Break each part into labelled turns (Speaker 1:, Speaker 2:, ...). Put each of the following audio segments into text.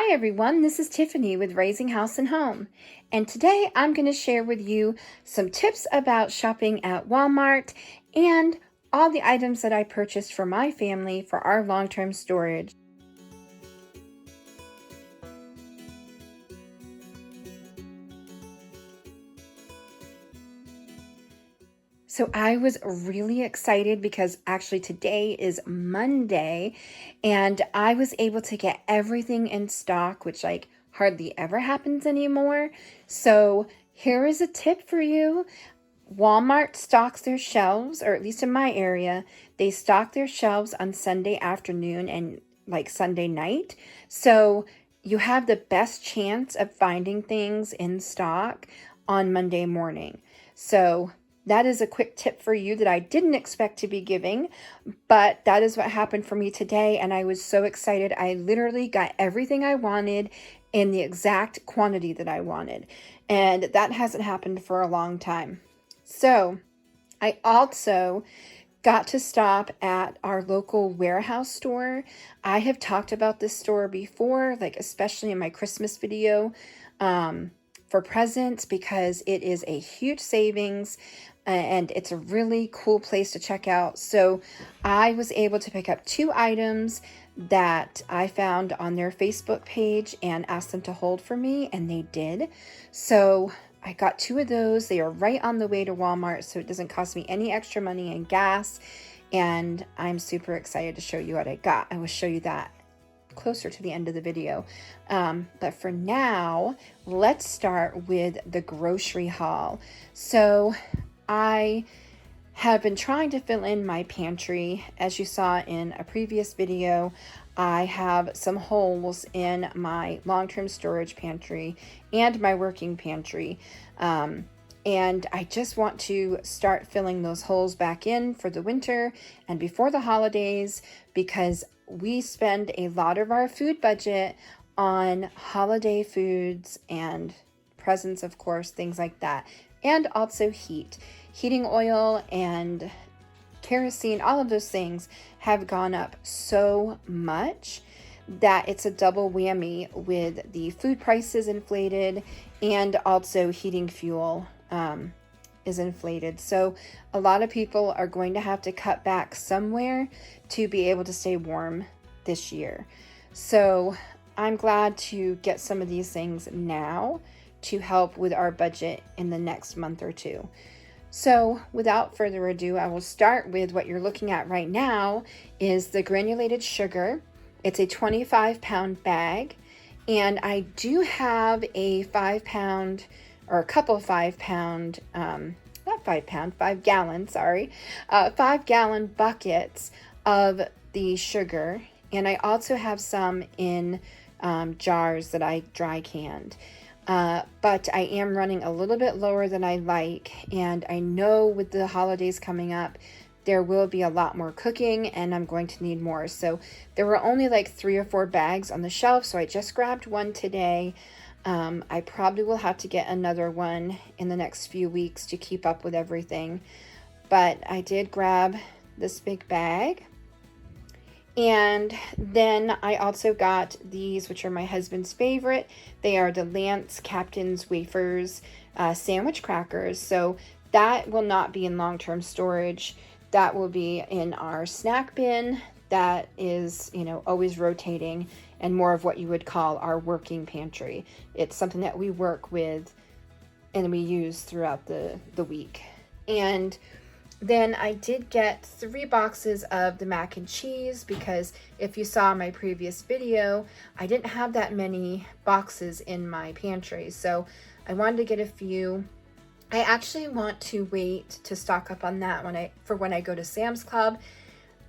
Speaker 1: Hi everyone, this is Tiffany with Raising House and Home, and today I'm going to share with you some tips about shopping at Walmart and all the items that I purchased for my family for our long-term storage. So I was really excited because actually today is Monday and I was able to get everything in stock, which like hardly ever happens anymore. So here is a tip for you. Walmart stocks their shelves, or at least in my area, they stock their shelves on Sunday afternoon and like Sunday night. So you have the best chance of finding things in stock on Monday morning. So that is a quick tip for you that I didn't expect to be giving, but that is what happened for me today, and I was so excited. I literally got everything I wanted in the exact quantity that I wanted, and that hasn't happened for a long time. So I also got to stop at our local warehouse store. I have talked about this store before, like especially in my Christmas video for presents, because it is a huge savings and it's a really cool place to check out. So I was able to pick up 2 items that I found on their Facebook page and asked them to hold for me, and they did. So I got 2 of those. They are right on the way to Walmart, so it doesn't cost me any extra money in gas, and I'm super excited to show you what I got. I will show you that closer to the end of the video. But for now, let's start with the grocery haul. So I have been trying to fill in my pantry. As you saw in a previous video, I have some holes in my long-term storage pantry and my working pantry. And I just want to start filling those holes back in for the winter and before the holidays, because we spend a lot of our food budget on holiday foods and presents, of course, things like that. And also heating oil and kerosene, all of those things have gone up so much that it's a double whammy with the food prices inflated and also heating fuel is inflated. So a lot of people are going to have to cut back somewhere to be able to stay warm this year. So I'm glad to get some of these things now to help with our budget in the next month or two. So without further ado, I will start with what you're looking at right now is the granulated sugar. It's a 25-pound bag, and I do have a 5-pound or a couple 5-pound, not 5-pound, 5-gallon, sorry, 5-gallon buckets of the sugar, and I also have some in jars that I dry canned. But I am running a little bit lower than I like, and I know with the holidays coming up, there will be a lot more cooking and I'm going to need more. So there were only like 3 or 4 bags on the shelf, so I just grabbed one today. I probably will have to get another one in the next few weeks to keep up with everything. But I did grab this big bag. And then I also got these, which are my husband's favorite. They are the Lance Captain's Wafers sandwich crackers. So that will not be in long-term storage. That will be in our snack bin that is, always rotating, and more of what you would call our working pantry. It's something that we work with and we use throughout the week. And then I did get 3 boxes of the mac and cheese, because if you saw my previous video, I didn't have that many boxes in my pantry. So I wanted to get a few. I actually want to wait to stock up on that when I go to Sam's Club,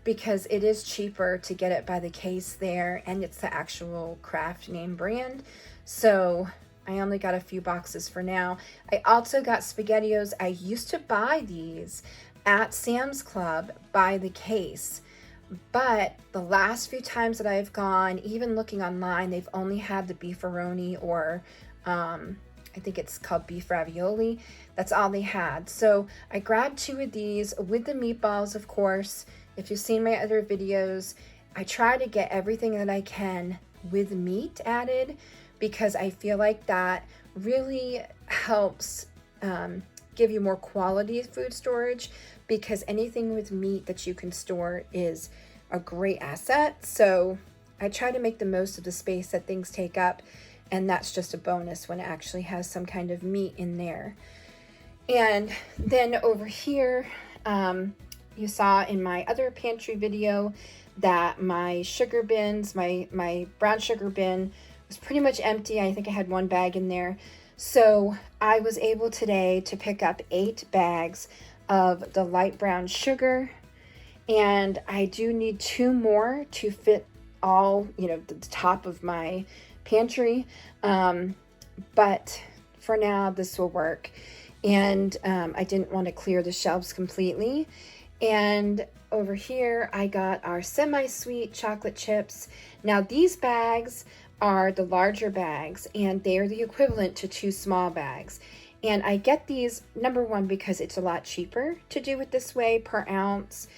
Speaker 1: because it is cheaper to get it by the case there, and it's the actual craft name brand. So I only got a few boxes for now. I also got SpaghettiOs. I used to buy these at Sam's Club by the case, but the last few times that I've gone, even looking online, they've only had the beefaroni or I think it's called beef ravioli. That's all they had. So I grabbed 2 of these with the meatballs, of course. If you've seen my other videos, I try to get everything that I can with meat added, because I feel like that really helps give you more quality food storage, because anything with meat that you can store is a great asset. So I try to make the most of the space that things take up, and that's just a bonus when it actually has some kind of meat in there. And then over here, you saw in my other pantry video that my sugar bins, my brown sugar bin was pretty much empty. I think I had one bag in there. So I was able today to pick up 8 bags of the light brown sugar, and I do need 2 more to fit all, the top of my pantry. But for now, this will work. And I didn't want to clear the shelves completely. And over here, I got our semi-sweet chocolate chips. Now, these bags are the larger bags, and they are the equivalent to 2 small bags. And I get these, number one, because it's a lot cheaper to do it this way per ounce.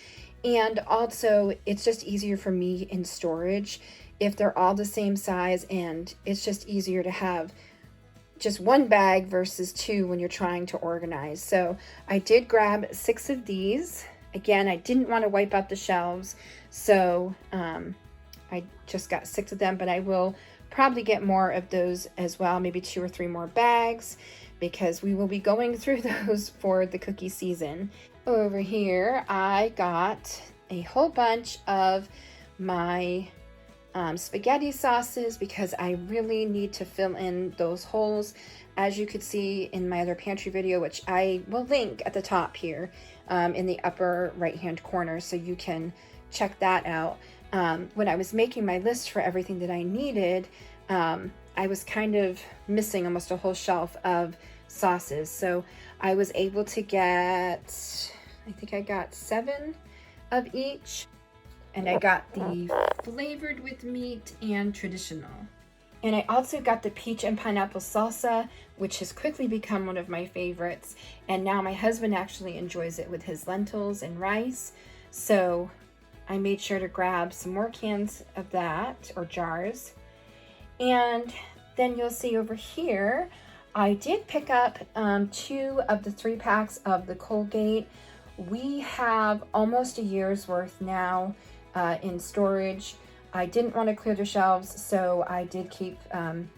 Speaker 1: And also, it's just easier for me in storage if they're all the same size, and it's just easier to have just 1 bag versus 2 when you're trying to organize. So I did grab 6 of these. Again, I didn't want to wipe out the shelves, so I just got 6 of them, but I will probably get more of those as well, maybe 2 or 3 more bags, because we will be going through those for the cookie season. Over here, I got a whole bunch of my spaghetti sauces, because I really need to fill in those holes, as you could see in my other pantry video, which I will link at the top here in the upper right hand corner, so you can check that out. When I was making my list for everything that I needed, I was kind of missing almost a whole shelf of sauces, so I was able to get, I think I got 7 of each. And I got the flavored with meat and traditional. And I also got the peach and pineapple salsa, which has quickly become one of my favorites. And now my husband actually enjoys it with his lentils and rice. So I made sure to grab some more cans of that, or jars. And then you'll see over here, I did pick up 2 of the 3 packs of the Colgate. We have almost a year's worth now in storage. I didn't want to clear the shelves, so I did keep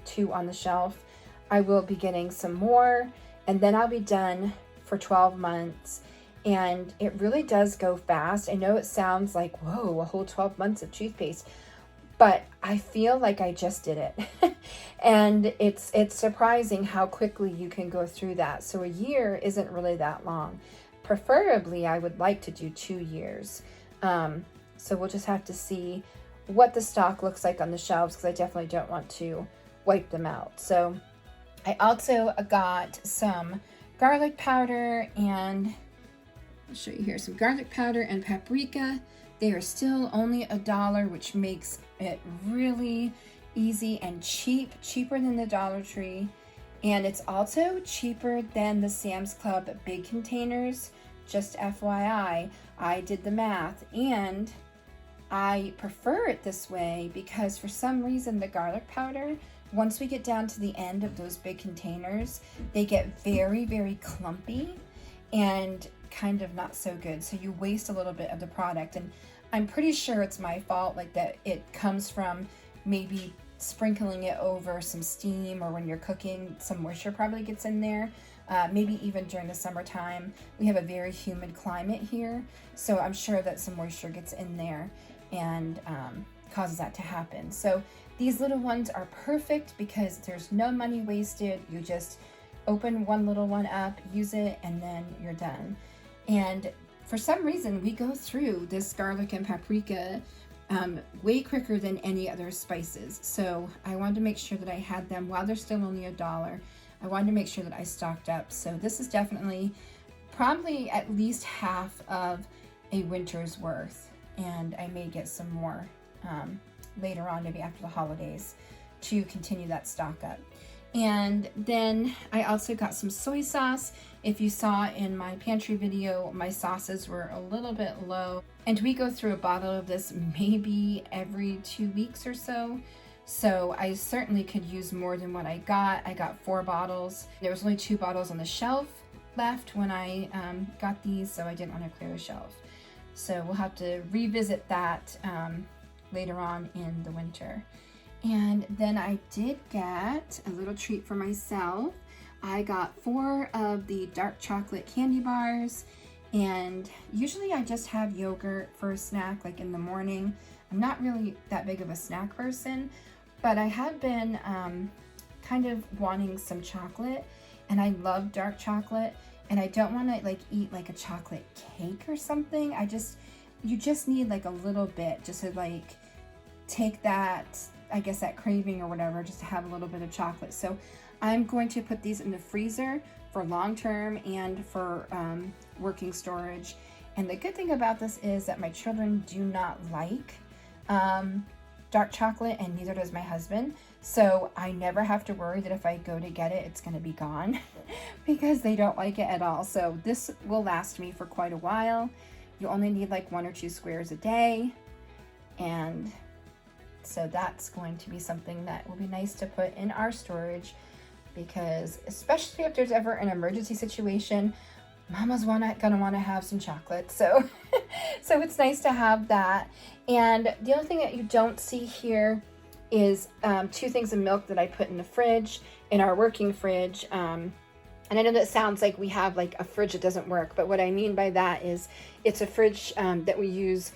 Speaker 1: 2 on the shelf. I will be getting some more, and then I'll be done for 12 months. And it really does go fast. I know it sounds like, whoa, a whole 12 months of toothpaste, but I feel like I just did it. And it's surprising how quickly you can go through that. So a year isn't really that long. Preferably, I would like to do 2 years. So we'll just have to see what the stock looks like on the shelves, because I definitely don't want to wipe them out. So I also got some garlic powder, and I'll show you here, some garlic powder and paprika. They are still only $1, which makes it really easy and cheap, cheaper than the Dollar Tree. And it's also cheaper than the Sam's Club big containers. Just FYI, I did the math, and I prefer it this way because for some reason the garlic powder, once we get down to the end of those big containers, they get very, very clumpy and kind of not so good. So you waste a little bit of the product, and I'm pretty sure it's my fault, like that it comes from maybe sprinkling it over some steam, or when you're cooking, some moisture probably gets in there. Maybe even during the summertime. We have a very humid climate here, so I'm sure that some moisture gets in there and causes that to happen. So these little ones are perfect because there's no money wasted. You just open one little one up, use it, and then you're done. And for some reason, we go through this garlic and paprika way quicker than any other spices. So I wanted to make sure that I had them while they're still only $1. I wanted to make sure that I stocked up. So this is definitely probably at least half of a winter's worth. And I may get some more later on, maybe after the holidays, to continue that stock up. And then I also got some soy sauce. If you saw in my pantry video, my sauces were a little bit low. And we go through a bottle of this maybe every 2 weeks or so. So I certainly could use more than what I got. I got 4 bottles. There was only 2 bottles on the shelf left when I got these, so I didn't want to clear the shelf. So we'll have to revisit that later on in the winter. And then I did get a little treat for myself. I got 4 of the dark chocolate candy bars, and usually I just have yogurt for a snack, like in the morning. I'm not really that big of a snack person, but I have been kind of wanting some chocolate, and I love dark chocolate, and I don't want to like eat like a chocolate cake or something. You just need like a little bit just to like take that, I guess, that craving or whatever, just to have a little bit of chocolate. So I'm going to put these in the freezer for long term and for working storage. And the good thing about this is that my children do not like dark chocolate, and neither does my husband. So I never have to worry that if I go to get it, it's going to be gone because they don't like it at all. So this will last me for quite a while. You only need like 1 or 2 squares a day. And so that's going to be something that will be nice to put in our storage, because especially if there's ever an emergency situation, Mama's gonna want to have some chocolate. So so it's nice to have that. And the only thing that you don't see here is 2 things of milk that I put in the fridge, in our working fridge. And I know that sounds like we have like a fridge that doesn't work, but what I mean by that is it's a fridge that we use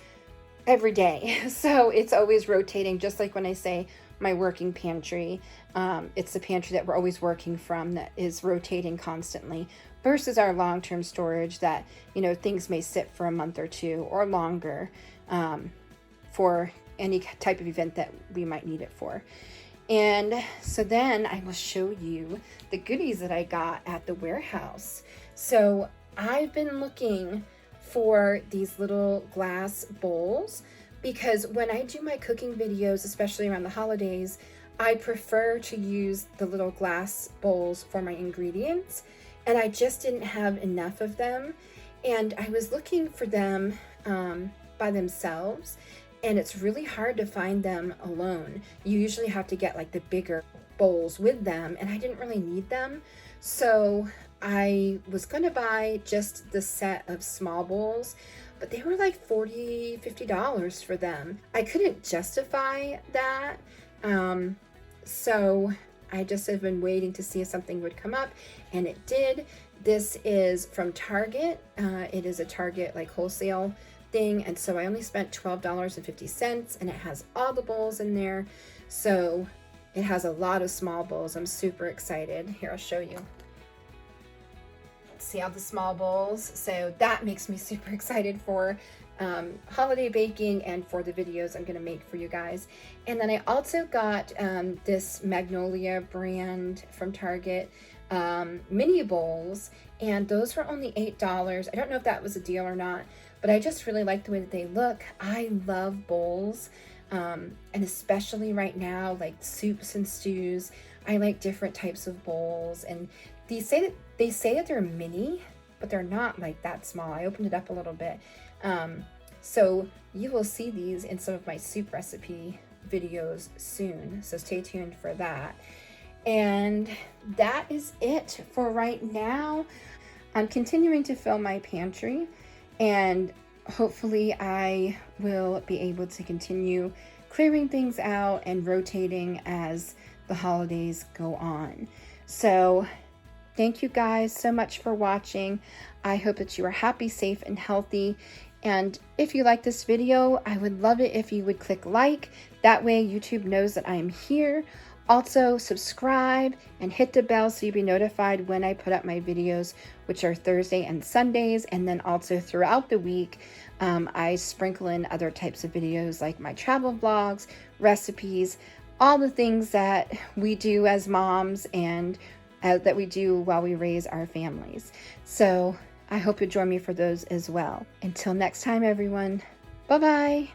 Speaker 1: every day. So it's always rotating, just like when I say my working pantry. It's the pantry that we're always working from that is rotating constantly, versus our long-term storage that, you know, things may sit for a month or 2 or longer for any type of event that we might need it for. And so then I will show you the goodies that I got at the warehouse. So I've been looking for these little glass bowls, because when I do my cooking videos, especially around the holidays, I prefer to use the little glass bowls for my ingredients, and I just didn't have enough of them. And I was looking for them by themselves, and it's really hard to find them alone. You usually have to get like the bigger bowls with them, and I didn't really need them. So I was gonna buy just the set of small bowls, but they were like $40, $50 for them. I couldn't justify that. So I just have been waiting to see if something would come up, and it did. This is from Target. It is a Target like wholesale thing, and so I only spent $12.50, and it has all the bowls in there. So it has a lot of small bowls. I'm super excited. Here, I'll show you. See all the small bowls. So that makes me super excited for holiday baking and for the videos I'm gonna make for you guys. And then I also got this Magnolia brand from Target mini bowls, and those were only $8. I don't know if that was a deal or not, but I just really like the way that they look. I love bowls, and especially right now, like soups and stews. I like different types of bowls, and they say that they're mini, but they're not like that small. I opened it up a little bit. So you will see these in some of my soup recipe videos soon. So stay tuned for that. And that is it for right now. I'm continuing to fill my pantry, and hopefully I will be able to continue clearing things out and rotating as the holidays go on. So thank you guys so much for watching. I hope that you are happy, safe, and healthy. And if you like this video, I would love it if you would click like. That way YouTube knows that I am here. Also, subscribe and hit the bell so you'll be notified when I put up my videos, which are Thursday and Sundays. And then also throughout the week, I sprinkle in other types of videos like my travel vlogs, recipes, all the things that we do as moms and that we do while we raise our families. So I hope you'll join me for those as well. Until next time, everyone. Bye-bye.